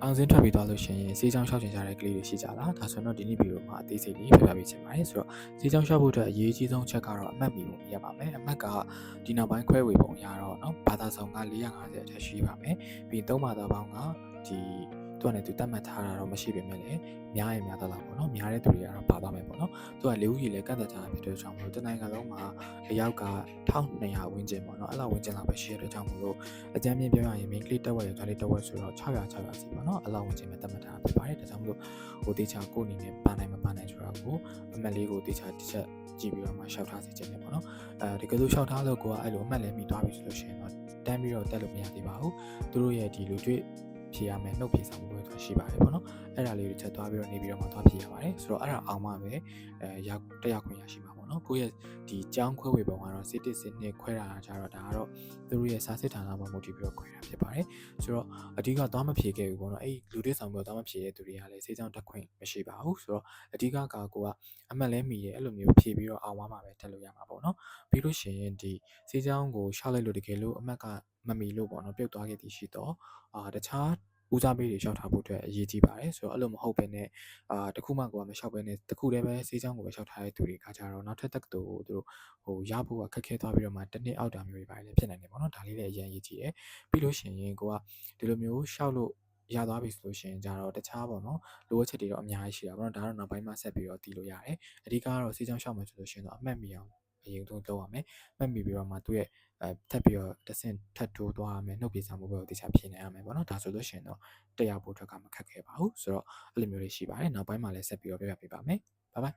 အောင်စင်းထွက်ပြီးသွားလို့ရှိရင်စေးချောင်းလျှောက်ချင်ကြတဲ့ကလေးတွေရှိကြလားဒါဆိုတော့ဒီနေ့ဗီဒီယိုမှာအသေးစိတ်လေးပြပြပေးချင်ပါတယ်ဆိုတော့စေးချောင်းလျှောက်ဖို့အတွက်အရေးကြီးဆုံးချက်ကတော့အမှတ်မီပုံရပါမယ်အမှတ်ကဒီနောက်ပိုင်းခွဲဝေပုံရတော့เนาะဘာသာဆောင်က450အထက်ရှိပါမယ်ပြီး3ဘာသာပေါင်းကဒီသူကလည်းသူတတ်မှတ်ထားတာတော့မရှိပေမဲ့လည်းများရင်များသလားပေါ့နော်များတဲ့သူတွေကတော့ပါသွားမယ်ပေါ့နော်သူက၄ဦးကြီးလည်းကန့်သက်ကြတာဖြစ်တဲ့ကြောင့်မို့လို့တနိုင်ငံလုံးမှာအယောက်က1200ဝန်းကျင်ပေါ့နော်အဲ့လောက်ဝန်းကျင်လောက်ပဲရှိတဲ့ကြောင့်မို့လို့အကြမ်းမြင်ပြောရရင် main ကလေးတက်ဝက်ရကြလေးတက်ဝက်ဆိုတော့600စီပေါ့နော်အဲ့လောက်ဝန်းကျင်ပဲတတ်မှတ်ထားတာဖြစ်ပါတယ်ဒါကြောင့်မို့လို့ဟိုတေချာကိုအနေနဲ့ပါနိုင်မပါနိုင်ဆိုတာကိုအမှတ်လေးကိုတေချာတစ်ချက်ကြည့်ပြီးတော့မှရှောက်ထားစီခြင်းနဲ့ပေါ့နော်ဒီကယ်လို့ရှောက်ထားလို့ကိုကအဲ့လိုအမှတ်လည်းမိသွားပြီဆိုလို့ရှိရင်တော့တန်းပြီးတော့တက်လို့မရသေးပါဘူးသူတို့ရဲ့ဒီလူတွေ့ဖြေရမယ်နှုတ်ဖြေဆောင်မှုတွေရှိပါတယ်ပေါ့နော်အဲ့ဒါလေးတွေချက်သွားပြီးတော့နေပြီးတော့မှသွားဖြေရပါတယ်ဆိုတော့အဲ့ဒါအောင်မှပဲရောက်တက်ရောက်ခွင့်ရရှိမှာပေါ့နော်ကိုယ့်ရဲ့ဒီကျောင်းခွဲဝေပုံကတော့စစ်တစ်စစ်နှစ်ခွဲတာကြတော့ဒါကတော့သူတို့ရဲ့စာစစ်ဌာနမှာမူတည်ပြီးတော့ခွဲတာဖြစ်ပါတယ်ဆိုတော့အဓိကသွားမဖြေခဲ့ဘူးပေါ့နော်အဲ့လူတွေ့ဆောင်ပြီးတော့သွားမဖြေတဲ့သူတွေကလည်းစေးချောင်းတက်ခွင့်မရှိပါဘူးဆိုတော့အဓိကကကိုကအမှတ်လဲမိတယ်အဲ့လိုမျိုးဖြေပြီးတော့အောင်မှပဲတက်လို့ရမှာပေါ့နော်ပြီးလို့ရှိရင်ဒီစေးချောင်းကိုရှောက်လိုက်လို့တကယ်လို့အမှတ်ကမမီလို့ပေါ့နော်ပြုတ်သွားခဲ့သည်ရှိတော့တခြားဦးစားပေးတွေရှောက်ထားဖို့အတွက်အရေးကြီးပါတယ်ဆိုတော့အဲ့လိုမဟုတ်ဘဲနဲ့တခုမှကိုကမရှောက်ဘဲနဲ့တခုတည်းပဲစေးချောင်းကိုပဲရှောက်ထားတဲ့သူတွေကကြတော့နောက်ထပ်တက္ကသိုလ်ကိုသူတို့ဟိုရဖို့ကခက်ခဲသွားပြီးတော့မှတစ်နှစ်အောက်တာမျိုးတွေပါတယ်လည်းဖြစ်နိုင်တယ်ပေါ့နော်ဒါလေးလည်းအရင်အရေးကြီးတယ်ပြီးလို့ရှိရင်ကိုကဒီလိုမျိုးရှောက်လို့ရသွားပြီဆိုလို့ရှိရင်ကြတော့တခြားပေါ့နော်လိုအပ်ချက်တွေတော့အများကြီးရှိတာပေါ့နော်ဒါတော့နောက်ပိုင်းမှာဆက်ပြီးတော့တည်လို့ရတယ်အဓိကကတော့စေးချောင်းရှောက်မယ်ဆိုလို့ရှိရင်တော့အမှတ်မီအောင်အရင်ဆုံးလုပ်ရမယ်မှတ်မိပြီးတော့မှသူ့ရဲ့ထပ်ပြီးတော့တစ်ဆင့်ထပ်တိုးသွားရမယ်နှုတ်ပြေဆောင်မှုပဲကိုတခြားပြင်နိုင်ရမယ်ပေါ့နော်ဒါဆိုလို့ရှိရင်တော့တက်ရောက်ဖို့အတွက်ကမခက်ခဲပါဘူးဆိုတော့အဲ့လိုမျိုးလေးရှိပါတယ်နောက်ပိုင်းမှာလည်းဆက်ပြီးတော့ပြပြပေးပါမယ်ဘိုင်ဘိုင်